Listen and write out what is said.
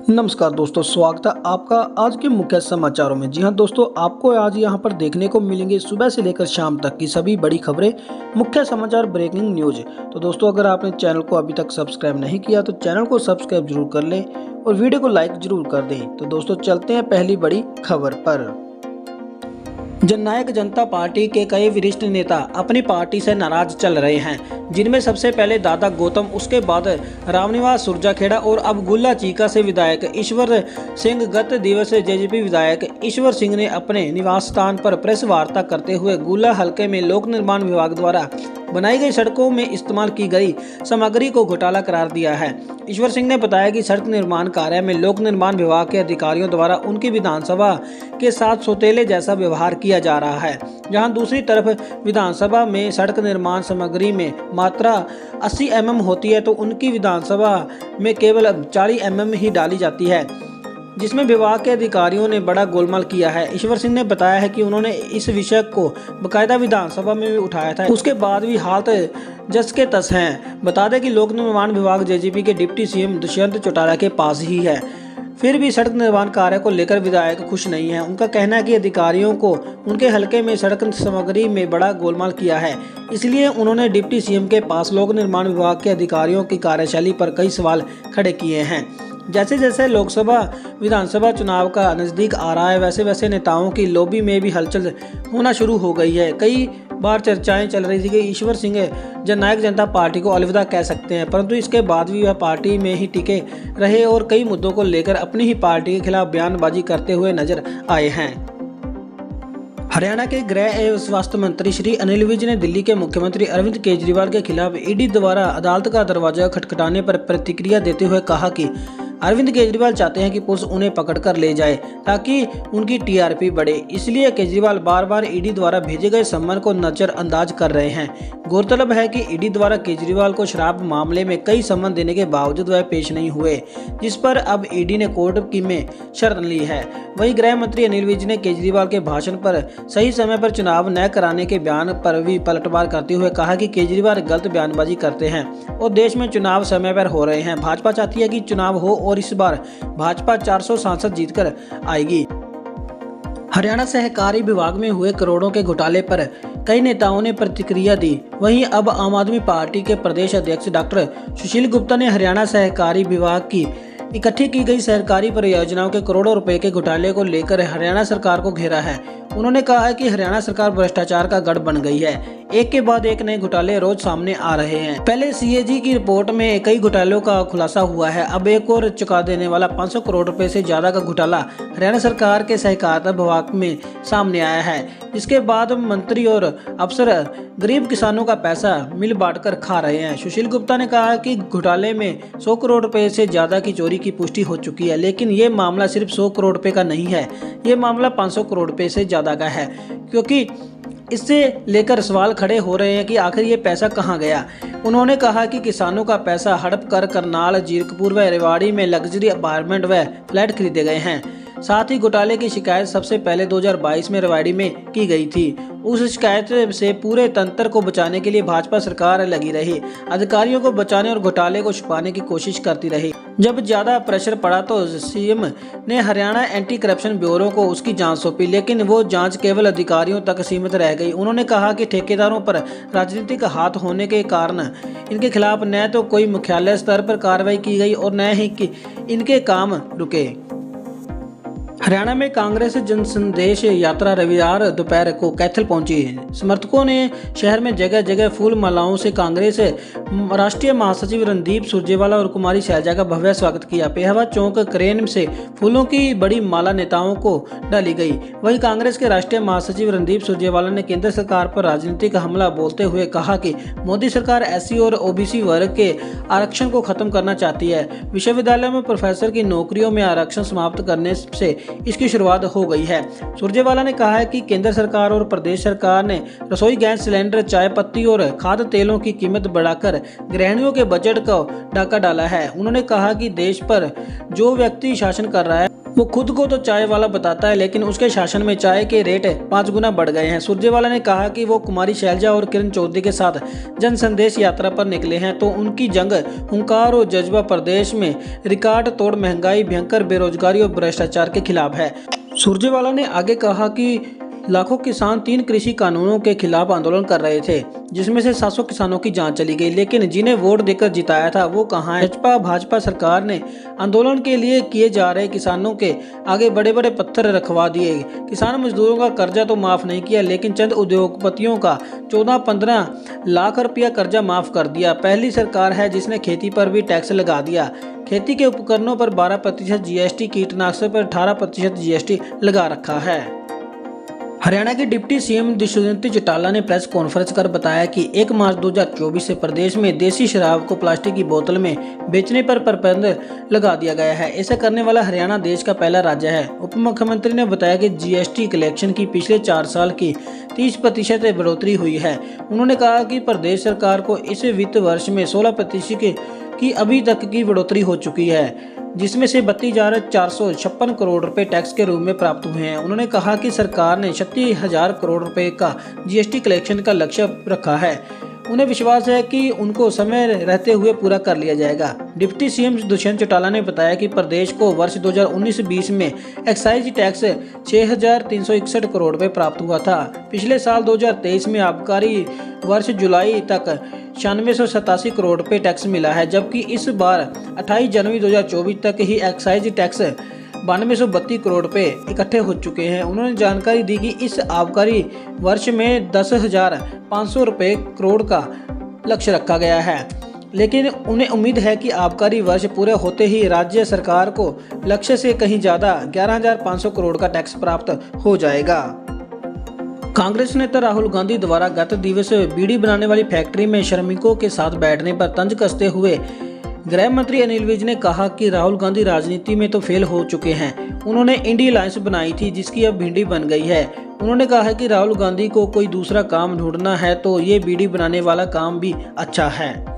नमस्कार दोस्तों, स्वागत है आपका आज के मुख्य समाचारों में। जी हां दोस्तों, आपको आज यहां पर देखने को मिलेंगे सुबह से लेकर शाम तक की सभी बड़ी खबरें, मुख्य समाचार, ब्रेकिंग न्यूज। तो दोस्तों, अगर आपने चैनल को अभी तक सब्सक्राइब नहीं किया तो चैनल को सब्सक्राइब जरूर कर लें और वीडियो को लाइक जरूर कर दें। तो दोस्तों, चलते हैं पहली बड़ी खबर पर। जननायक जनता पार्टी के कई वरिष्ठ नेता अपनी पार्टी से नाराज चल रहे हैं, जिनमें सबसे पहले दादा गौतम, उसके बाद रामनिवास सुरजाखेड़ा और अब गुल्ला चीका से विधायक ईश्वर सिंह। गत दिवस जेजेपी विधायक ईश्वर सिंह ने अपने निवास स्थान पर प्रेस वार्ता करते हुए गुल्ला हलके में लोक निर्माण विभाग द्वारा बनाई गई सड़कों में इस्तेमाल की गई सामग्री को घोटाला करार दिया है। ईश्वर सिंह ने बताया कि सड़क निर्माण कार्य में लोक निर्माण विभाग के अधिकारियों द्वारा उनकी विधानसभा के साथ सौतेले जैसा व्यवहार किया जा रहा है, जहां दूसरी तरफ विधानसभा में सड़क निर्माण सामग्री में मात्रा 80 mm होती है तो उनकी विधानसभा में केवल 40 mm ही डाली जाती है, जिसमें विभाग के अधिकारियों ने बड़ा गोलमाल किया है। ईश्वर सिंह ने बताया है कि उन्होंने इस विषय को बकायदा विधानसभा में भी उठाया था, उसके बाद भी हालत जस के तस हैं। बता दें कि लोक निर्माण विभाग जेजेपी के डिप्टी सीएम दुष्यंत चौटाला के पास ही है, फिर भी सड़क निर्माण कार्य को लेकर विधायक खुश नहीं है। उनका कहना है कि अधिकारियों को उनके हलके में सड़क सामग्री में बड़ा गोलमाल किया है, इसलिए उन्होंने डिप्टी सीएम के पास लोक निर्माण विभाग के अधिकारियों की कार्यशैली पर कई सवाल खड़े किए हैं। जैसे जैसे लोकसभा विधानसभा चुनाव का नज़दीक आ रहा है, वैसे वैसे नेताओं की लॉबी में भी हलचल होना शुरू हो गई है। कई बार चर्चाएं चल रही थी कि ईश्वर सिंह जननायक जनता पार्टी को अलविदा कह सकते हैं, परंतु इसके बाद भी वह पार्टी में ही टिके रहे और कई मुद्दों को लेकर अपनी ही पार्टी के खिलाफ बयानबाजी करते हुए नजर आए हैं। हरियाणा के गृह एवं स्वास्थ्य मंत्री श्री अनिल विज ने दिल्ली के मुख्यमंत्री अरविंद केजरीवाल के खिलाफ ईडी द्वारा अदालत का दरवाजा खटखटाने पर प्रतिक्रिया देते हुए कहा कि अरविंद केजरीवाल चाहते हैं कि पुलिस उन्हें पकड़कर ले जाए ताकि उनकी टीआरपी बढ़े, इसलिए केजरीवाल बार बार ईडी द्वारा भेजे गए सम्मन को नजरअंदाज कर रहे हैं। गौरतलब है कि ईडी द्वारा केजरीवाल को शराब मामले में कई सम्मन देने के बावजूद वह पेश नहीं हुए, जिस पर अब ईडी ने कोर्ट की में शरण ली है। वहीं गृह मंत्री अनिल विज ने केजरीवाल के भाषण पर सही समय पर चुनाव न कराने के बयान पर भी पलटवार करते हुए कहा कि केजरीवाल गलत बयानबाजी करते हैं और देश में चुनाव समय पर हो रहे हैं। भाजपा चाहती है कि चुनाव हो और इस बार भाजपा 400 सांसद जीतकर आएगी। हरियाणा सहकारी विभाग में हुए करोड़ों के घोटाले पर कई नेताओं ने प्रतिक्रिया दी। वहीं अब आम आदमी पार्टी के प्रदेश अध्यक्ष डॉक्टर सुशील गुप्ता ने हरियाणा सहकारी विभाग की इकट्ठी की गई सहकारी परियोजनाओं के करोड़ों रुपए के घोटाले को लेकर हरियाणा सरकार को घेरा है। उन्होंने कहा है कि हरियाणा सरकार भ्रष्टाचार का गढ़ बन गई है, एक के बाद एक नए घोटाले रोज सामने आ रहे हैं। पहले सीएजी की रिपोर्ट में कई घोटालों का खुलासा हुआ है, अब एक और चुका देने वाला 500 करोड़ रुपए से ज्यादा का घोटाला हरियाणा सरकार के सहकारिता विभाग में सामने आया है, जिसके बाद मंत्री और अफसर गरीब किसानों का पैसा मिल बांट कर खा रहे हैं। सुशील गुप्ता ने कहा कि घोटाले में 100 करोड़ रुपए से ज्यादा की चोरी की पुष्टि हो चुकी है, लेकिन ये मामला सिर्फ 100 करोड़ रुपए का नहीं है, ये मामला 500 करोड़ रुपए से ज्यादा का है, क्योंकि इससे लेकर सवाल खड़े हो रहे हैं कि आखिर ये पैसा कहां गया। उन्होंने कहा कि किसानों का पैसा हड़प कर करनाल, जीरकपुर व रेवाड़ी में लग्जरी अपार्टमेंट व फ्लैट खरीदे गए हैं। साथ ही घोटाले की शिकायत सबसे पहले 2022 में रेवाड़ी में की गई थी। उस शिकायत से पूरे तंत्र को बचाने के लिए भाजपा सरकार लगी रही, अधिकारियों को बचाने और घोटाले को छुपाने की कोशिश करती रही। जब ज्यादा प्रेशर पड़ा तो सीएम ने हरियाणा एंटी करप्शन ब्यूरो को उसकी जांच सौंपी, लेकिन वो जांच केवल अधिकारियों तक सीमित रह गई। उन्होंने कहा कि ठेकेदारों पर राजनीतिक हाथ होने के कारण इनके खिलाफ न तो कोई मुख्यालय स्तर पर कार्रवाई की गई और न ही कि इनके काम रुके। हरियाणा में कांग्रेस जन संदेश यात्रा रविवार दोपहर को कैथल पहुंची। समर्थकों ने शहर में जगह जगह फूल मालाओं से कांग्रेस राष्ट्रीय महासचिव रणदीप सुरजेवाला और कुमारी शैलजा का भव्य स्वागत किया। पेहवा चौक क्रेन से फूलों की बड़ी माला नेताओं को डाली गई। वहीं कांग्रेस के राष्ट्रीय महासचिव रणदीप सुरजेवाला ने केंद्र सरकार पर राजनीतिक हमला बोलते हुए कहा कि मोदी सरकार एससी और ओबीसी वर्ग के आरक्षण को खत्म करना चाहती है। विश्वविद्यालय में प्रोफेसर की नौकरियों में आरक्षण समाप्त करने से इसकी शुरुआत हो गई है। सुरजेवाला ने कहा है कि केंद्र सरकार और प्रदेश सरकार ने रसोई गैस सिलेंडर, चाय पत्ती और खाद्य तेलों की कीमत बढ़ाकर गृहिणियों के बजट को डाका डाला है। उन्होंने कहा कि देश पर जो व्यक्ति शासन कर रहा है वो खुद को तो चाय वाला बताता है, लेकिन उसके शासन में चाय के रेट 5 गुना बढ़ गए हैं। सुरजेवाला ने कहा कि वो कुमारी शैलजा और किरण चौधरी के साथ जन संदेश यात्रा पर निकले हैं, तो उनकी जंग हुंकार और जज्बा प्रदेश में रिकॉर्ड तोड़ महंगाई, भयंकर बेरोजगारी और भ्रष्टाचार के खिलाफ है। सुरजेवाला ने आगे कहा कि लाखों किसान 3 कृषि कानूनों के खिलाफ आंदोलन कर रहे थे, जिसमें से 700 किसानों की जान चली गई, लेकिन जिन्हें वोट देकर जिताया था वो कहाँ है। भाजपा सरकार ने आंदोलन के लिए किए जा रहे किसानों के आगे बड़े बड़े पत्थर रखवा दिए। किसान मजदूरों का कर्जा तो माफ नहीं किया, लेकिन चंद उद्योगपतियों का 14-15 लाख रुपया कर्जा माफ कर दिया। पहली सरकार है जिसने खेती पर भी टैक्स लगा दिया। खेती के उपकरणों पर 12% जीएसटी, कीटनाशक पर 18% जीएसटी लगा रखा है। हरियाणा के डिप्टी सीएम दुष्यंत चौटाला ने प्रेस कॉन्फ्रेंस कर बताया कि 1 मार्च 2024 से प्रदेश में देसी शराब को प्लास्टिक की बोतल में बेचने पर प्रतिबंध लगा दिया गया है। ऐसा करने वाला हरियाणा देश का पहला राज्य है। उप मुख्यमंत्री ने बताया कि जीएसटी कलेक्शन की पिछले 4 साल की 30% बढ़ोतरी हुई है। उन्होंने कहा कि प्रदेश सरकार को इस वित्त वर्ष में 16% की अभी तक की बढ़ोतरी हो चुकी है, जिसमें से 32,456 करोड़ रुपए टैक्स के रूप में प्राप्त हुए हैं। उन्होंने कहा कि सरकार ने 36,000 करोड़ रुपए का जीएसटी कलेक्शन का लक्ष्य रखा है। उन्हें विश्वास है कि उनको समय रहते हुए पूरा कर लिया जाएगा। डिप्टी सीएम दुष्यंत चौटाला ने बताया कि प्रदेश को वर्ष 2019-20 में एक्साइज टैक्स 6,361 करोड़ रुपए प्राप्त हुआ था। पिछले साल 2023 में आबकारी वर्ष जुलाई तक 9687 करोड़ रुपए टैक्स मिला है, जबकि इस बार 28 जनवरी 2024 तक ही एक्साइज टैक्स 9232 करोड़ रुपए इकट्ठे हो चुके हैं। उन्होंने जानकारी दी कि इस आबकारी वर्ष में 10,500 रुपए करोड़ का लक्ष्य रखा गया है, लेकिन उन्हें उम्मीद है कि आबकारी वर्ष पूरे होते ही राज्य सरकार को लक्ष्य से कहीं ज्यादा 11,500 करोड़ का टैक्स प्राप्त हो जाएगा। कांग्रेस नेता राहुल गांधी द्वारा गत दिवस बीड़ी बनाने वाली फैक्ट्री में श्रमिकों के साथ बैठने पर तंज कसते हुए गृह मंत्री अनिल विज ने कहा कि राहुल गांधी राजनीति में तो फेल हो चुके हैं। उन्होंने इंडी अलायंस बनाई थी, जिसकी अब भिंडी बन गई है। उन्होंने कहा कि राहुल गांधी को कोई दूसरा काम ढूंढना है तो ये बीड़ी बनाने वाला काम भी अच्छा है।